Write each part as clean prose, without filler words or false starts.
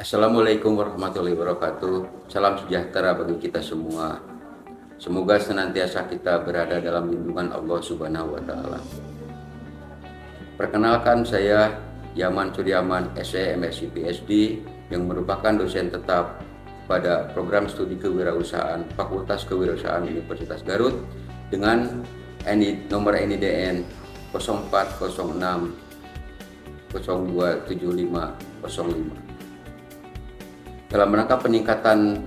Assalamualaikum warahmatullahi wabarakatuh. Salam sejahtera bagi kita semua. Semoga senantiasa kita berada dalam lindungan Allah Subhanahu wa Ta'ala. Perkenalkan, saya Yaman Suryaman, SE MSc PhD, yang merupakan dosen tetap pada program studi kewirausahaan Fakultas Kewirausahaan Universitas Garut dengan nomor NIDN 0406 027505. Dalam rangka peningkatan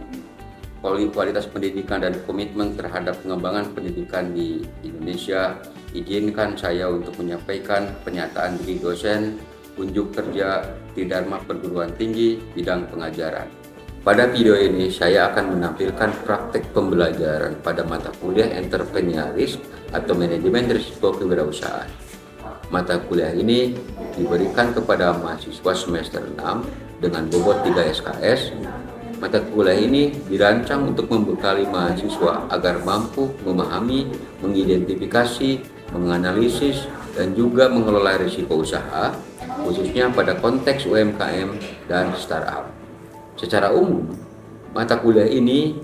kualitas pendidikan dan komitmen terhadap pengembangan pendidikan di Indonesia, izinkan saya untuk menyampaikan pernyataan diri dosen unjuk kerja di Dharma Perguruan Tinggi bidang pengajaran. Pada video ini saya akan menampilkan praktek pembelajaran pada mata kuliah Entrepreneurship atau Manajemen Risiko Kewirausahaan. Mata kuliah ini diberikan kepada mahasiswa semester 6 dengan bobot 3 SKS. Mata kuliah ini dirancang untuk membekali mahasiswa agar mampu memahami, mengidentifikasi, menganalisis, dan juga mengelola risiko usaha, khususnya pada konteks UMKM dan startup. Secara umum, mata kuliah ini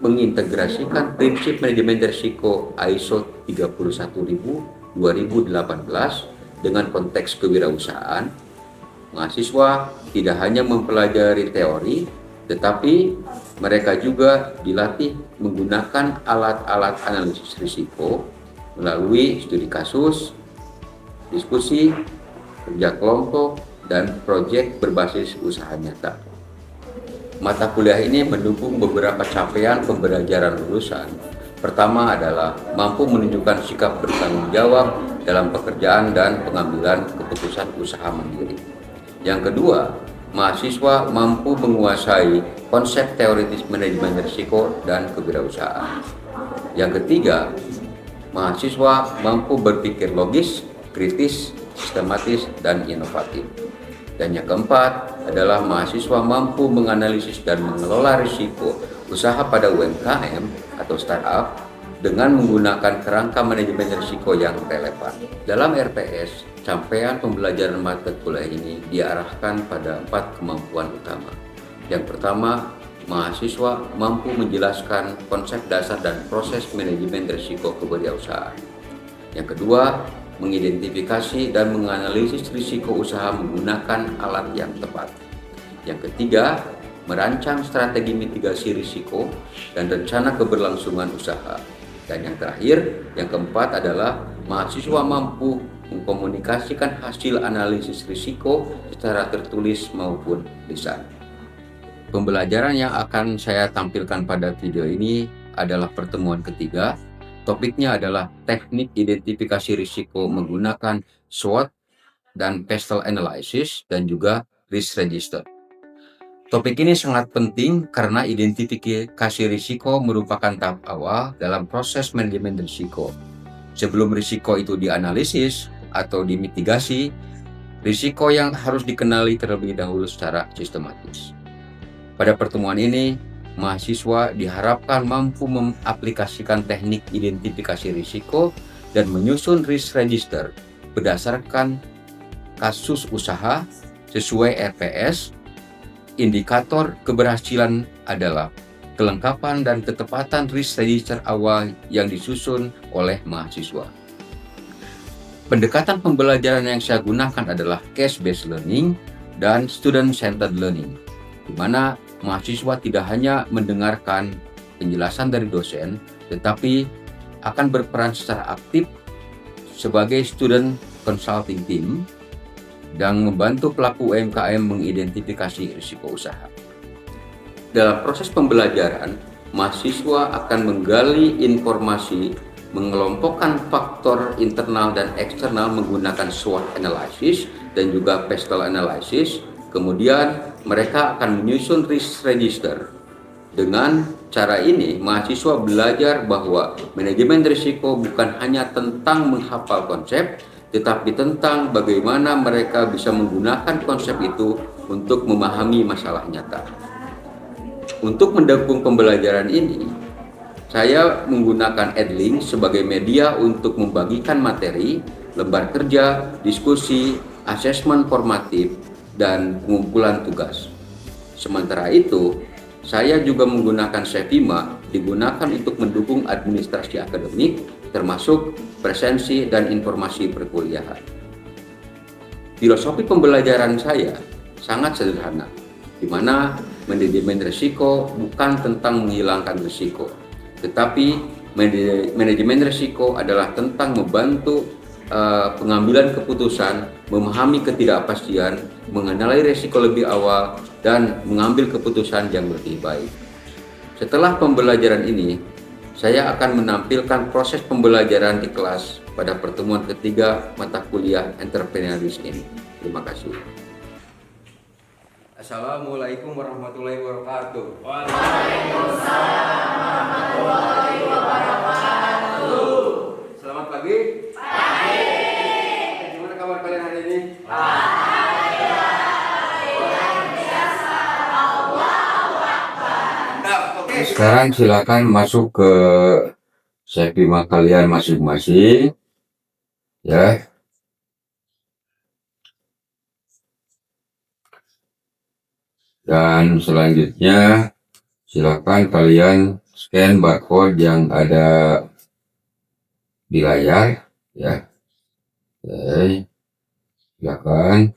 mengintegrasikan prinsip manajemen risiko ISO 31000 2018 dengan konteks kewirausahaan. Mahasiswa tidak hanya mempelajari teori, tetapi mereka juga dilatih menggunakan alat-alat analisis risiko melalui studi kasus, diskusi, kerja kelompok, dan proyek berbasis usaha nyata. Mata kuliah ini mendukung beberapa capaian pembelajaran lulusan. Pertama adalah mampu menunjukkan sikap bertanggung jawab dalam pekerjaan dan pengambilan keputusan usaha mandiri. Yang kedua, mahasiswa mampu menguasai konsep teoritis manajemen risiko dan kewirausahaan. Yang ketiga, mahasiswa mampu berpikir logis, kritis, sistematis, dan inovatif. Dan yang keempat adalah mahasiswa mampu menganalisis dan mengelola risiko usaha pada UMKM atau startup dengan menggunakan kerangka manajemen risiko yang relevan. Dalam RPS, capaian pembelajaran mata kuliah ini diarahkan pada 4 kemampuan utama. Yang pertama, mahasiswa mampu menjelaskan konsep dasar dan proses manajemen risiko kewirausahaan. Yang kedua, mengidentifikasi dan menganalisis risiko usaha menggunakan alat yang tepat. Yang ketiga, merancang strategi mitigasi risiko dan rencana keberlangsungan usaha. Dan yang terakhir, yang keempat adalah mahasiswa mampu mengkomunikasikan hasil analisis risiko secara tertulis maupun lisan. Pembelajaran yang akan saya tampilkan pada video ini adalah pertemuan ketiga. Topiknya adalah teknik identifikasi risiko menggunakan SWOT dan Pestle Analysis dan juga Risk Register. Topik ini sangat penting karena identifikasi risiko merupakan tahap awal dalam proses manajemen risiko. Sebelum risiko itu dianalisis atau dimitigasi, risiko yang harus dikenali terlebih dahulu secara sistematis. Pada pertemuan ini, mahasiswa diharapkan mampu mengaplikasikan teknik identifikasi risiko dan menyusun risk register berdasarkan kasus usaha sesuai RPS. Indikator keberhasilan adalah kelengkapan dan ketepatan risk register awal yang disusun oleh mahasiswa. Pendekatan pembelajaran yang saya gunakan adalah case-based learning dan student-centered learning, di mana mahasiswa tidak hanya mendengarkan penjelasan dari dosen, tetapi akan berperan secara aktif sebagai student consulting team dan membantu pelaku UMKM mengidentifikasi risiko usaha. Dalam proses pembelajaran, mahasiswa akan menggali informasi, mengelompokkan faktor internal dan eksternal menggunakan SWOT analysis dan juga Pestle analysis. Kemudian mereka akan menyusun risk register. Dengan cara ini, mahasiswa belajar bahwa manajemen risiko bukan hanya tentang menghafal konsep, tetapi tentang bagaimana mereka bisa menggunakan konsep itu untuk memahami masalah nyata. Untuk mendukung pembelajaran ini, saya menggunakan Edlink sebagai media untuk membagikan materi, lembar kerja, diskusi, asesmen formatif, dan pengumpulan tugas. Sementara itu, saya juga menggunakan Sevima digunakan untuk mendukung administrasi akademik, termasuk presensi dan informasi perkuliahan. Filosofi pembelajaran saya sangat sederhana, di mana manajemen risiko bukan tentang menghilangkan risiko, tetapi manajemen risiko adalah tentang membantu pengambilan keputusan, memahami ketidakpastian, mengenali risiko lebih awal, dan mengambil keputusan yang lebih baik. Setelah pembelajaran ini, saya akan menampilkan proses pembelajaran di kelas pada pertemuan ketiga mata kuliah Entrepreneurship ini. Terima kasih. Assalamualaikum warahmatullahi wabarakatuh. Waalaikumsalam warahmatullahi wabarakatuh. Selamat pagi. Pagi. Gimana kabar kalian hari ini? Bahagia. Luar biasa. Allahu Akbar. Nah, oke. Sekarang silakan masuk ke Sevima kalian masing-masing. Ya. Dan selanjutnya silakan kalian scan barcode yang ada di layar, ya. Oke, silakan.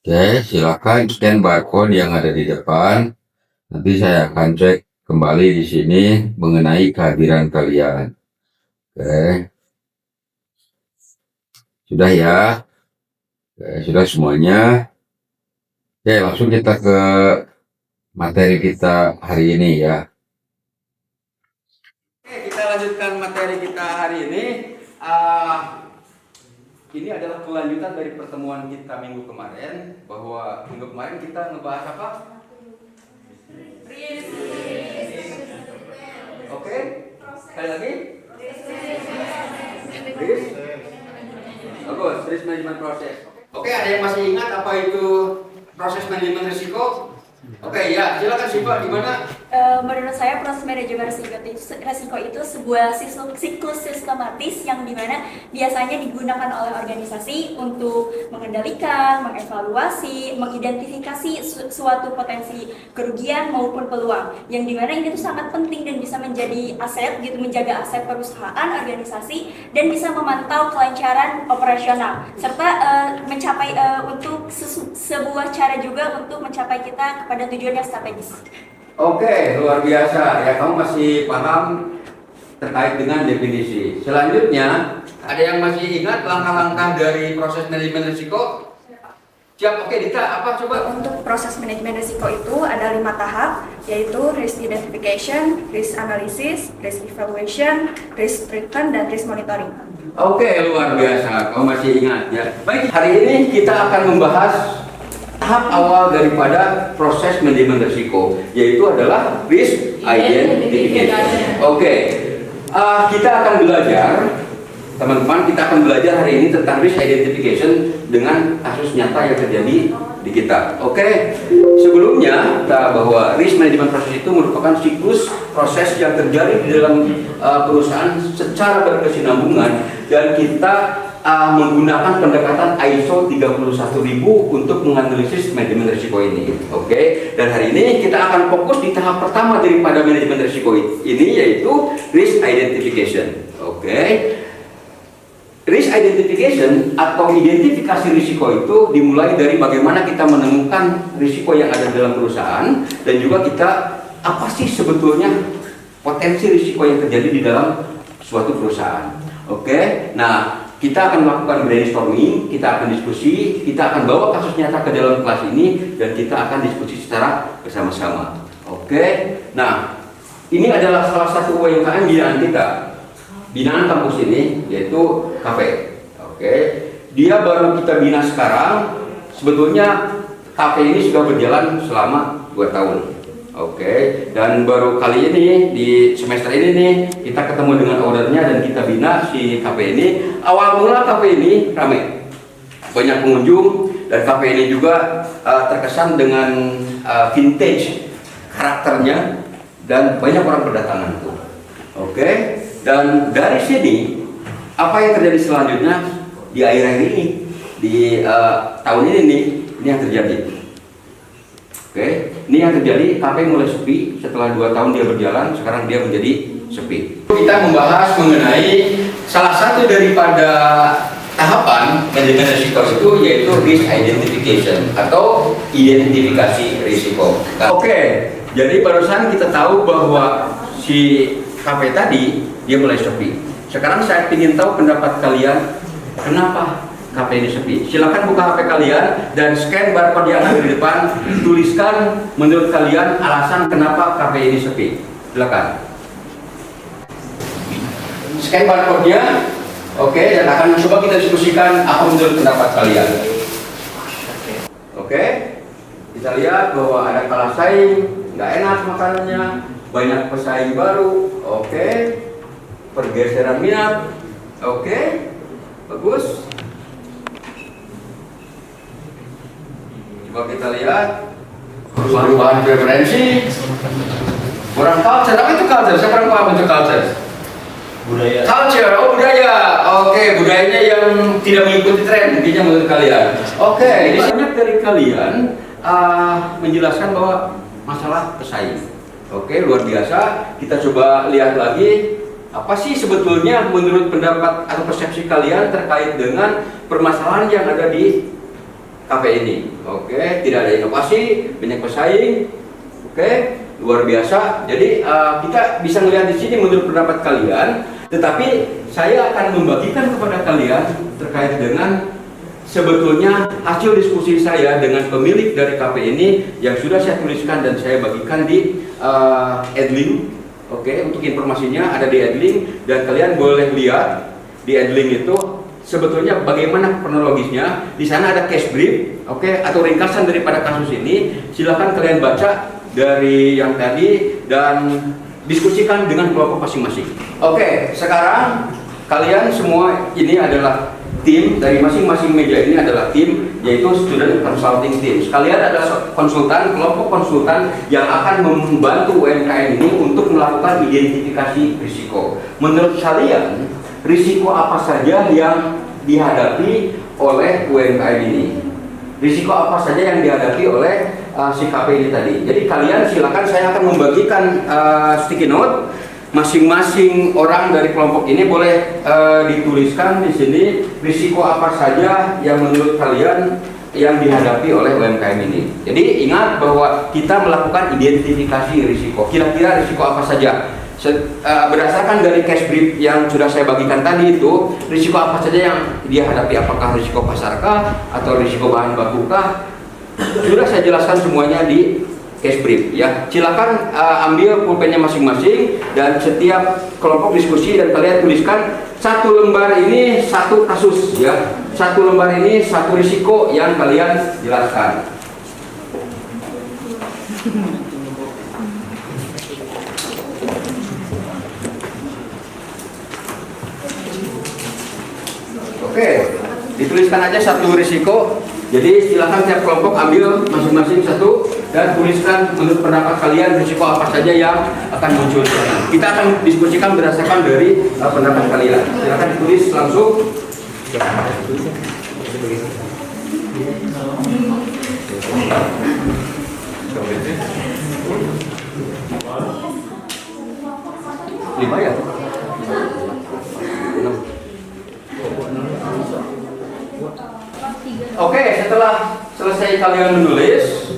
Oke, silakan scan barcode yang ada di depan. Nanti saya akan cek kembali di sini mengenai kehadiran kalian. Oke. Sudah ya? Oke, sudah semuanya. Oke, langsung kita ke materi kita hari ini ya. Oke, kita lanjutkan materi kita hari ini. Ini adalah kelanjutan dari pertemuan kita minggu kemarin, bahwa minggu kemarin kita ngebahas apa? Oke, sekali lagi. Bagus, risk management proses. Oke, ada yang masih ingat apa itu proses manajemen risiko? Oke, ya, silakan Siva, gimana? Menurut saya proses manajemen risiko itu sebuah siklus sistematis yang dimana biasanya digunakan oleh organisasi untuk mengendalikan, mengevaluasi, mengidentifikasi suatu potensi kerugian maupun peluang, yang dimana ini tuh sangat penting dan bisa menjadi aset gitu, menjaga aset perusahaan, organisasi, dan bisa memantau kelancaran operasional serta mencapai untuk sebuah cara juga untuk mencapai kita kepada tujuan yang strategis. Oke, luar biasa ya, kamu masih paham terkait dengan definisi. Selanjutnya, ada yang masih ingat langkah-langkah dari proses manajemen risiko? Siap, oke Dita, apa coba? Untuk proses manajemen risiko itu ada 5 tahap, yaitu risk identification, risk analysis, risk evaluation, risk treatment, dan risk monitoring. Oke, luar biasa, kamu masih ingat ya. Baik, hari ini kita akan membahas tahap awal daripada proses manajemen risiko, yaitu adalah risk identification. Oke, kita akan belajar, teman-teman, kita akan belajar hari ini tentang risk identification dengan kasus nyata yang terjadi di kita. Oke, sebelumnya bahwa risk management proses itu merupakan siklus proses yang terjadi di dalam perusahaan secara berkesinambungan, dan kita menggunakan pendekatan ISO 31000 untuk menganalisis manajemen risiko ini. Oke, dan hari ini kita akan fokus di tahap pertama daripada manajemen risiko ini, yaitu risk identification. Oke, risk identification atau identifikasi risiko itu dimulai dari bagaimana kita menemukan risiko yang ada dalam perusahaan, dan juga kita apa sih sebetulnya potensi risiko yang terjadi di dalam suatu perusahaan. Oke, nah, kita akan melakukan brainstorming, kita akan diskusi, kita akan bawa kasus nyata ke dalam kelas ini, dan kita akan diskusi secara bersama-sama. Oke, nah, ini adalah salah satu UMKM binaan kita, binaan kampus ini, yaitu kafe. Oke, dia baru kita bina sekarang. Sebetulnya kafe ini sudah berjalan selama 2 tahun. Oke, dan baru kali ini di semester ini nih kita ketemu dengan ownernya dan kita bina si kafe ini. Awal mula kafe ini ramai, banyak pengunjung, dan kafe ini juga terkesan dengan vintage karakternya, dan banyak orang berdatangan tuh. Oke, dan dari sini apa yang terjadi selanjutnya di akhir-akhir ini, di tahun ini nih, ini yang terjadi. Oke, ini yang terjadi, KP mulai sepi setelah 2 tahun dia berjalan, sekarang dia menjadi sepi. Kita membahas mengenai salah satu daripada tahapan manajemen risiko itu, yaitu risk identification atau identifikasi risiko. Oke, jadi barusan kita tahu bahwa si KP tadi dia mulai sepi. Sekarang saya ingin tahu pendapat kalian, kenapa KP ini sepi? Silakan buka HP kalian dan scan barcode yang ada di depan. Tuliskan menurut kalian alasan kenapa KP ini sepi. Silakan. Scan barcode-nya. Oke, dan akan coba kita diskusikan apa menurut pendapat kalian. Oke, kita lihat bahwa ada kalah saing, nggak enak makanannya, banyak pesaing baru. Oke, pergeseran minat. Oke, bagus. Coba kita lihat perubahan preferensi, kurang culture. Apa itu culture? Saya kurang paham untuk culture. Budaya. Culture, oh budaya. Oke, budayanya yang tidak mengikuti tren, intinya menurut kalian. Oke, ini banyak dari kalian menjelaskan bahwa masalah pesaing. Oke, luar biasa. Kita coba lihat lagi, apa sih sebetulnya menurut pendapat atau persepsi kalian terkait dengan permasalahan yang ada di KP ini. Oke, tidak ada inovasi, banyak pesaing. Oke, luar biasa. Jadi kita bisa melihat di sini menurut pendapat kalian. Tetapi saya akan membagikan kepada kalian terkait dengan sebetulnya hasil diskusi saya dengan pemilik dari KP ini yang sudah saya tuliskan dan saya bagikan di Adlink. Oke, untuk informasinya ada di Adlink dan kalian boleh lihat di Adlink itu sebetulnya bagaimana kronologisnya. Di sana ada case brief, oke, atau ringkasan daripada kasus ini. Silakan kalian baca dari yang tadi dan diskusikan dengan kelompok masing-masing. Oke, sekarang kalian semua ini adalah tim dari masing-masing meja ini adalah tim, yaitu student consulting team. Kalian adalah konsultan, kelompok konsultan yang akan membantu UMKM ini untuk melakukan identifikasi risiko. Menurut kalian, risiko apa saja yang dihadapi oleh UMKM ini? Risiko apa saja yang dihadapi oleh si KP ini tadi? Jadi kalian silakan, saya akan membagikan sticky note. Masing-masing orang dari kelompok ini boleh dituliskan di sini risiko apa saja yang menurut kalian yang dihadapi oleh UMKM ini. Jadi ingat bahwa kita melakukan identifikasi risiko. Kira-kira risiko apa saja? Berdasarkan dari case brief yang sudah saya bagikan tadi itu, risiko apa saja yang dia hadapi? Apakah risiko pasarkah atau risiko bahan bakukah? Sudah saya jelaskan semuanya di case brief ya. Silakan ambil pulpennya masing-masing dan setiap kelompok diskusi dan kalian tuliskan satu lembar ini satu kasus ya. Satu lembar ini satu risiko yang kalian jelaskan. Oke, dituliskan aja satu risiko. Jadi silakan tiap kelompok ambil masing-masing satu dan tuliskan menurut pendapat kalian risiko apa saja yang akan muncul. Kita akan diskusikan berdasarkan dari pendapat kalian. Silakan ditulis langsung. Lima ya? Oke, setelah selesai kalian menulis,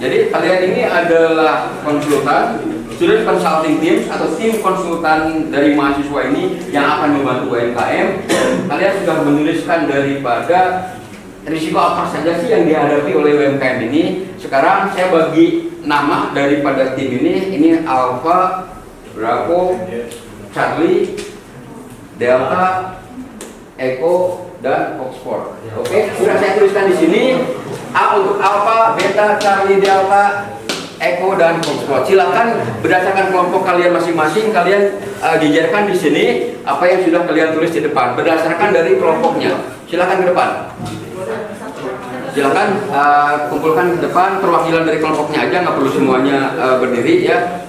jadi kalian ini adalah konsultan, student consulting team atau tim konsultan dari mahasiswa ini yang akan membantu UMKM. Kalian sudah menuliskan daripada risiko apa saja sih yang dihadapi oleh UMKM ini. Sekarang saya bagi nama daripada tim ini Alpha, Bravo, Charlie, Delta, Echo, dan Oxford. Oke, sudah saya tuliskan di sini. A untuk Alpha, Beta, Charlie, Delta, Echo, dan Oxford. Silakan berdasarkan kelompok kalian masing-masing, kalian jejerkan di sini apa yang sudah kalian tulis di depan berdasarkan dari kelompoknya. Silakan ke depan. Silakan kumpulkan ke depan perwakilan dari kelompoknya aja, nggak perlu semuanya berdiri ya.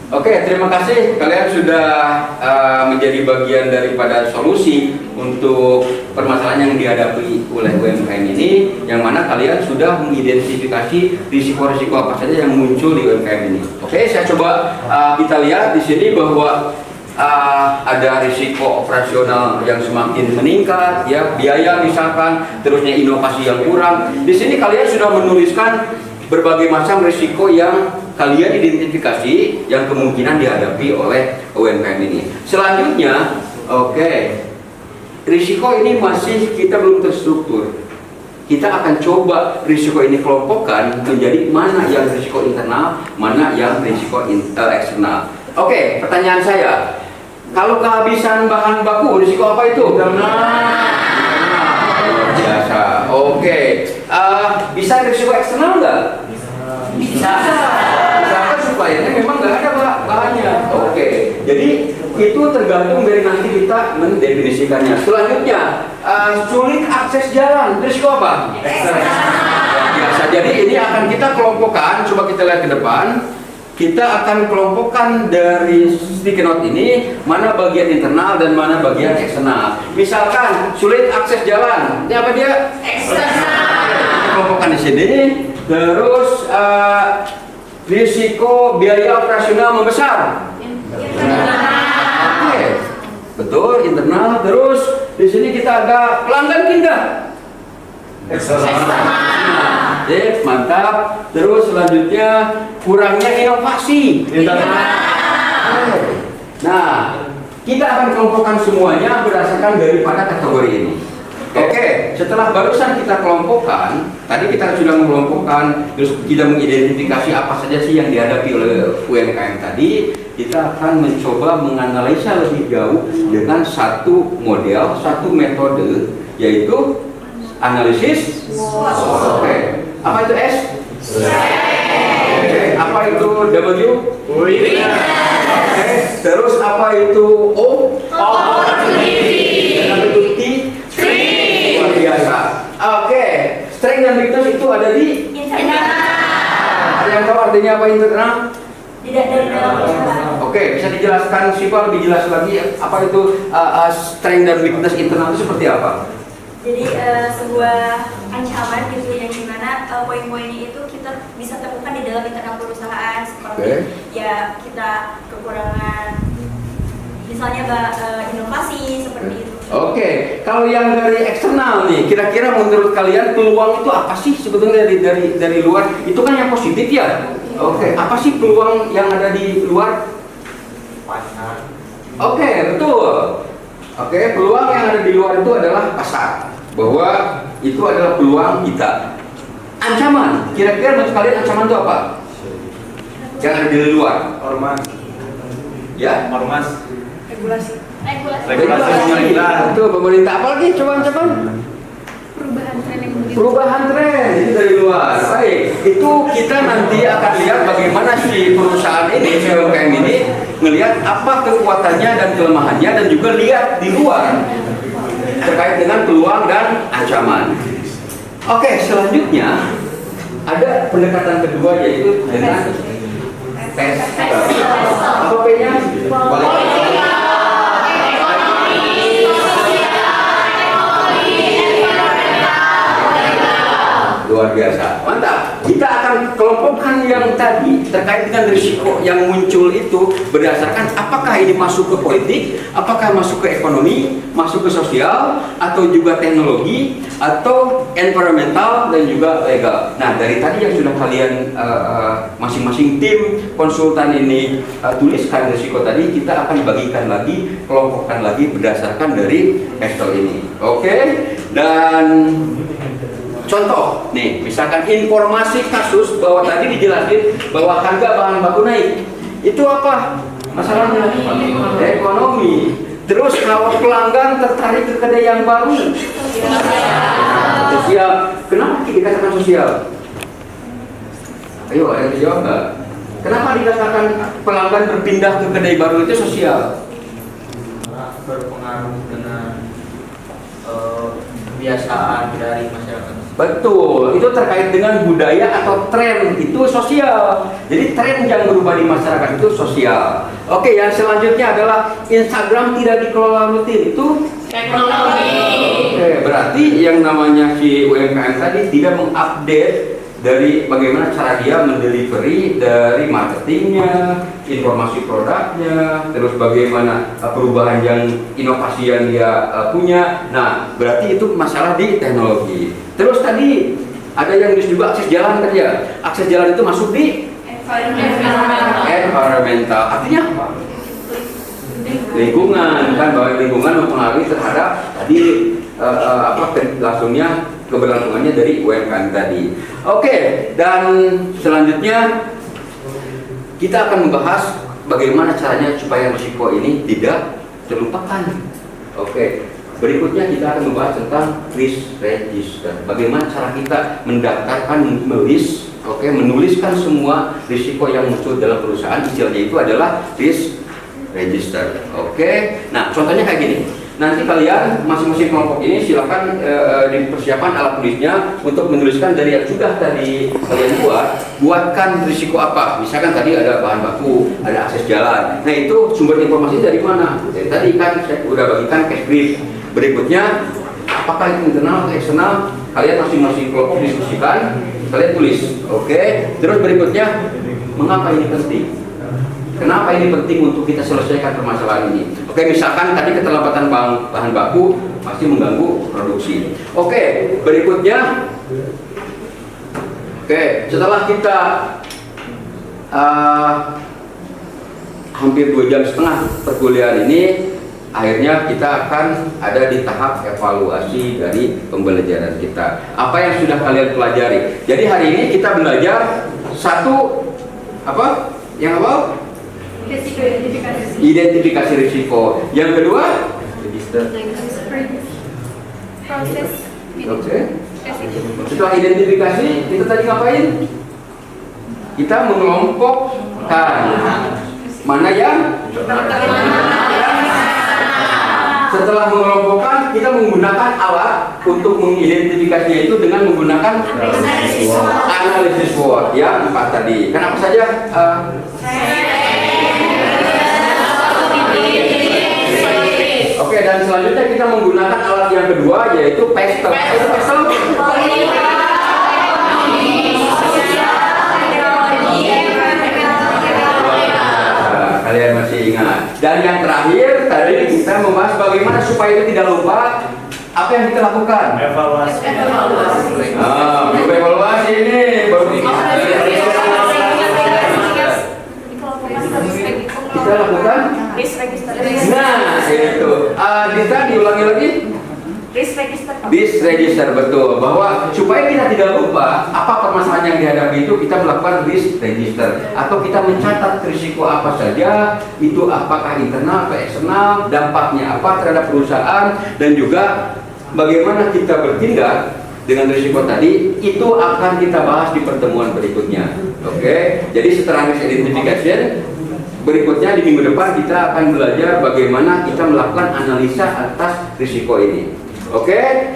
Oke, terima kasih kalian sudah menjadi bagian daripada solusi untuk permasalahan yang dihadapi oleh UMKM ini, yang mana kalian sudah mengidentifikasi risiko-risiko apa saja yang muncul di UMKM ini. Oke, saya coba kita lihat di sini bahwa ada risiko operasional yang semakin meningkat, ya, biaya misalkan, terusnya inovasi yang kurang. Di sini kalian sudah menuliskan berbagai macam risiko yang kalian identifikasi yang kemungkinan dihadapi oleh UMKM ini. Selanjutnya, oke, risiko ini masih kita belum terstruktur. Kita akan coba risiko ini kelompokkan menjadi mana yang risiko internal, mana yang risiko eksternal. Oke, pertanyaan saya, kalau kehabisan bahan baku, risiko apa itu? Biasa. Oke, bisa risiko eksternal nggak? Bisa. Misalkan suppliernya memang nggak ada bahannya. Oke, jadi itu tergantung dari nanti kita mendefinisikannya. Selanjutnya, sulit akses jalan, risiko apa? Biasa. Jadi ini akan kita kelompokkan. Coba kita lihat ke depan. Kita akan kelompokkan dari sticky note ini mana bagian internal dan mana bagian eksternal. Misalkan sulit akses jalan, ini apa dia? Eksternal. Kita kelompokkan di sini. Terus risiko biaya operasional membesar. Oke, betul, internal. Terus di sini kita ada pelanggan pindah. Eksternal. Mantap. Terus selanjutnya kurangnya inovasi. Nah, kita akan kelompokkan semuanya berdasarkan daripada kategori ini. Oke, setelah barusan kita kelompokkan, tadi kita sudah mengelompokkan, terus kita mengidentifikasi apa saja sih yang dihadapi oleh UMKM tadi. Kita akan mencoba menganalisa lebih jauh dengan satu model, satu metode, yaitu analisis SWOT. Apa itu S? Oke, apa itu W? Oke, terus apa itu O? Dan apa itu T? Luar biasa. Oke, strength dan weakness itu ada di Internal. Ada yang tahu artinya apa internal? Tidak dari dalam usaha. Oke, bisa dijelaskan Siva lebih jelas lagi apa itu strength dan weakness internal itu seperti apa? Jadi sebuah ancaman gitu yang dimana poin-poinnya itu kita bisa temukan di dalam internal perusahaan seperti ya kita kekurangan misalnya inovasi seperti itu. Oke, kalau yang dari eksternal nih, kira-kira menurut kalian peluang itu apa sih sebetulnya dari luar? Itu kan yang positif ya. Oke, apa sih peluang yang ada di luar? Pasar. Oke, betul. Oke, peluang yang ada di luar itu adalah pasar. Bahwa itu adalah peluang kita. Ancaman, kira-kira menurut kalian ancaman itu apa? Yang ada di luar? Ormas. Ya? Ormas. Regulasi. Regulasi pemerintah. Itu pemerintah apa lagi? Coba ancaman. Perubahan tren yang Perubahan tren itu dari luar. Baik, itu kita nanti akan lihat bagaimana si perusahaan ini, si UMKM ini melihat apa kekuatannya dan kelemahannya, dan juga lihat di luar terkait dengan peluang dan ancaman. Oke, selanjutnya ada pendekatan kedua, yaitu dengan tes. Apa P-nya? Luar biasa, mantap. Kita akan kelompokkan yang tadi terkait dengan risiko yang muncul itu berdasarkan apakah ini masuk ke politik, apakah masuk ke ekonomi, masuk ke sosial, atau juga teknologi, atau environmental, dan juga legal. Nah, dari tadi yang sudah kalian masing-masing tim konsultan ini tuliskan risiko tadi, kita akan bagikan lagi, kelompokkan lagi berdasarkan dari Excel ini. Oke? Dan contoh, nih, misalkan informasi kasus bahwa tadi dijelasin bahwa harga bahan baku naik. Itu apa? Masalahnya ekonomi. Terus kalau pelanggan tertarik ke kedai yang baru, sosial. Kenapa dikatakan sosial? Ayo, ada yang jawab nggak? Kenapa dikatakan pelanggan berpindah ke kedai baru itu sosial? Berpengaruh dengan kebiasaan dari masyarakat. Betul, itu terkait dengan budaya atau tren, itu sosial. Jadi tren yang berubah di masyarakat itu sosial. Oke, yang selanjutnya adalah Instagram tidak dikelola rutin, itu Teknologi. Oke, berarti yang namanya si UMKM tadi tidak mengupdate dari bagaimana cara dia mendelivery dari marketingnya, informasi produknya, terus bagaimana perubahan yang inovasi yang dia punya. Nah, berarti itu masalah di teknologi. Terus tadi ada yang juga akses jalan tadi ya. Akses jalan itu masuk di environmental. Artinya apa? Lingkungan, kan, bahwa lingkungan mempengaruhi terhadap tadi langsungnya keberlangsungannya dari UMKM tadi. Oke, dan selanjutnya kita akan membahas bagaimana caranya supaya risiko ini tidak terlupakan. Oke, berikutnya kita akan membahas tentang risk register. Bagaimana cara kita mendaftarkan, menuliskan semua risiko yang muncul dalam perusahaan. Istilahnya itu adalah risk register. Oke, nah contohnya kayak gini. Nanti kalian masing-masing kelompok ini silakan dipersiapkan alat tulisnya untuk menuliskan dari yang sudah tadi kalian buatkan risiko apa. Misalkan tadi ada bahan baku, ada akses jalan. Nah, itu sumber informasi dari mana? Dari tadi kan saya udah bagikan case brief. Berikutnya, apakah itu internal atau eksternal? Kalian masing-masing kelompok diskusikan, kalian tulis. Oke. Terus berikutnya, mengapa ini penting? Kenapa ini penting untuk kita selesaikan permasalahan ini? Oke, misalkan tadi keterlambatan bahan baku pasti mengganggu produksi. Oke, berikutnya, setelah kita hampir 2,5 jam perkuliahan ini, akhirnya kita akan ada di tahap evaluasi dari pembelajaran kita. Apa yang sudah kalian pelajari? Jadi hari ini kita belajar satu apa? Yang apa? Identifikasi risiko. Yang kedua, register. Proses. Oke. Setelah identifikasi, kita tadi ngapain? Kita mengelompokkan mana yang. Setelah mengelompokkan, kita menggunakan alat untuk mengidentifikasinya itu dengan menggunakan analisis SWOT ya, 4 tadi. Kenapa saja? Oke, dan selanjutnya kita menggunakan alat yang kedua, yaitu PESTEL. Kalian masih ingat. Dan yang terakhir tadi kita membahas bagaimana supaya itu tidak lupa. Apa yang kita lakukan? Evaluasi. Evaluasi ini baru kita lakukan. Risk register. Nah, itu. Kita diulangi lagi. Risk register. Risk register, betul. Bahwa supaya kita tidak lupa apa permasalahan yang dihadapi itu, kita melakukan risk register atau kita mencatat risiko apa saja, itu apakah internal atau eksternal, dampaknya apa terhadap perusahaan, dan juga bagaimana kita bertindak dengan risiko tadi itu akan kita bahas di pertemuan berikutnya. Oke, jadi setelah risk identification, berikutnya di minggu depan kita akan belajar bagaimana kita melakukan analisa atas risiko ini. Oke,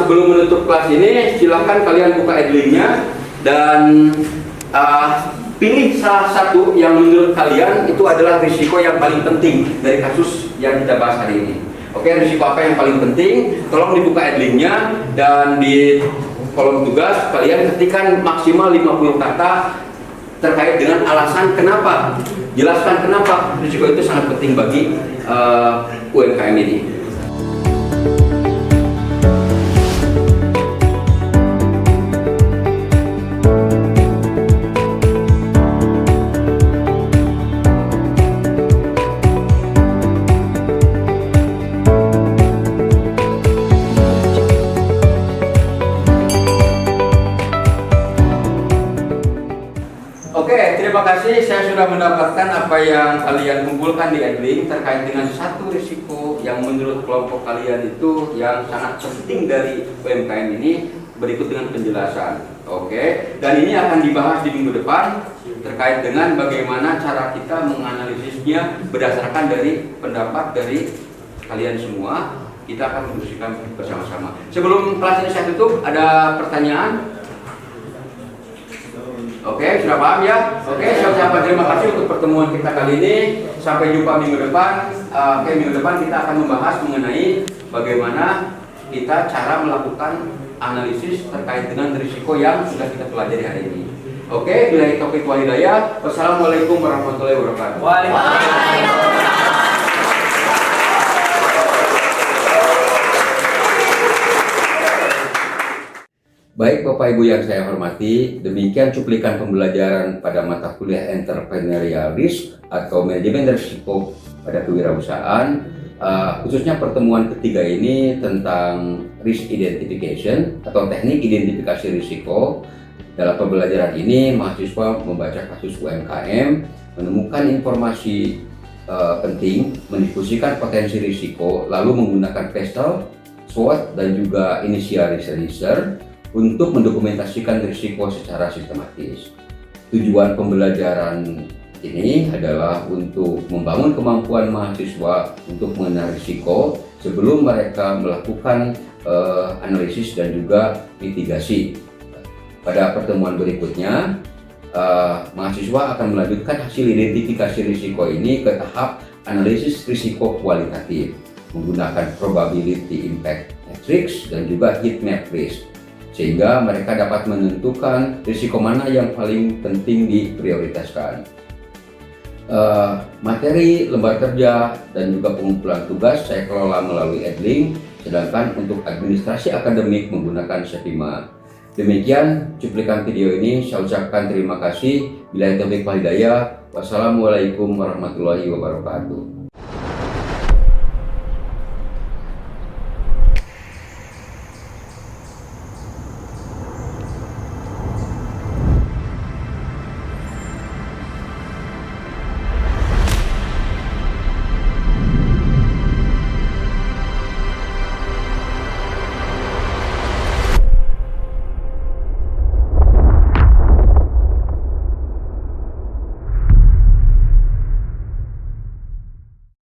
sebelum menutup kelas ini, silakan kalian buka Edlingnya dan pilih salah satu yang menurut kalian itu adalah risiko yang paling penting dari kasus yang kita bahas hari ini. Oke, risiko apa yang paling penting? Tolong dibuka Edlingnya dan di kolom tugas kalian ketikkan maksimal 50 kata terkait dengan alasan kenapa. Jelaskan kenapa risiko itu sangat penting bagi UMKM ini. Terima kasih, saya sudah mendapatkan apa yang kalian kumpulkan di Edling terkait dengan satu risiko yang menurut kelompok kalian itu yang sangat penting dari UMKM ini, berikut dengan penjelasan. Oke, dan ini akan dibahas di minggu depan terkait dengan bagaimana cara kita menganalisisnya berdasarkan dari pendapat dari kalian semua. Kita akan berdiskusikan bersama-sama. Sebelum kelas ini saya tutup, ada pertanyaan? Oke, sudah paham ya? Oke, saya ucapkan terima kasih untuk pertemuan kita kali ini. Sampai jumpa minggu depan. Oke, minggu depan kita akan membahas mengenai bagaimana kita cara melakukan analisis terkait dengan risiko yang sudah kita pelajari hari ini. Oke, billahi taufiq wal hidayah. Wassalamualaikum warahmatullahi wabarakatuh. Waalaikumsalam. Baik Bapak Ibu yang saya hormati, demikian cuplikan pembelajaran pada mata kuliah Entrepreneurial Risk atau Manajemen Risiko pada Kewirausahaan. Khususnya pertemuan ketiga ini tentang Risk Identification atau teknik identifikasi risiko. Dalam pembelajaran ini, mahasiswa membaca kasus UMKM, menemukan informasi penting, mendiskusikan potensi risiko, lalu menggunakan PESTEL, SWOT, dan juga Initial Risk Research untuk mendokumentasikan risiko secara sistematis. Tujuan pembelajaran ini adalah untuk membangun kemampuan mahasiswa untuk mengenal risiko sebelum mereka melakukan analisis dan juga mitigasi. Pada pertemuan berikutnya, mahasiswa akan melanjutkan hasil identifikasi risiko ini ke tahap analisis risiko kualitatif menggunakan probability impact matrix dan juga heat map risk, sehingga mereka dapat menentukan risiko mana yang paling penting diprioritaskan. Materi lembar kerja dan juga pengumpulan tugas saya kelola melalui Edling, sedangkan untuk administrasi akademik menggunakan Sepima. Demikian cuplikan video ini, saya ucapkan terima kasih. Billahi taufiq wal hidayah. Wassalamualaikum warahmatullahi wabarakatuh.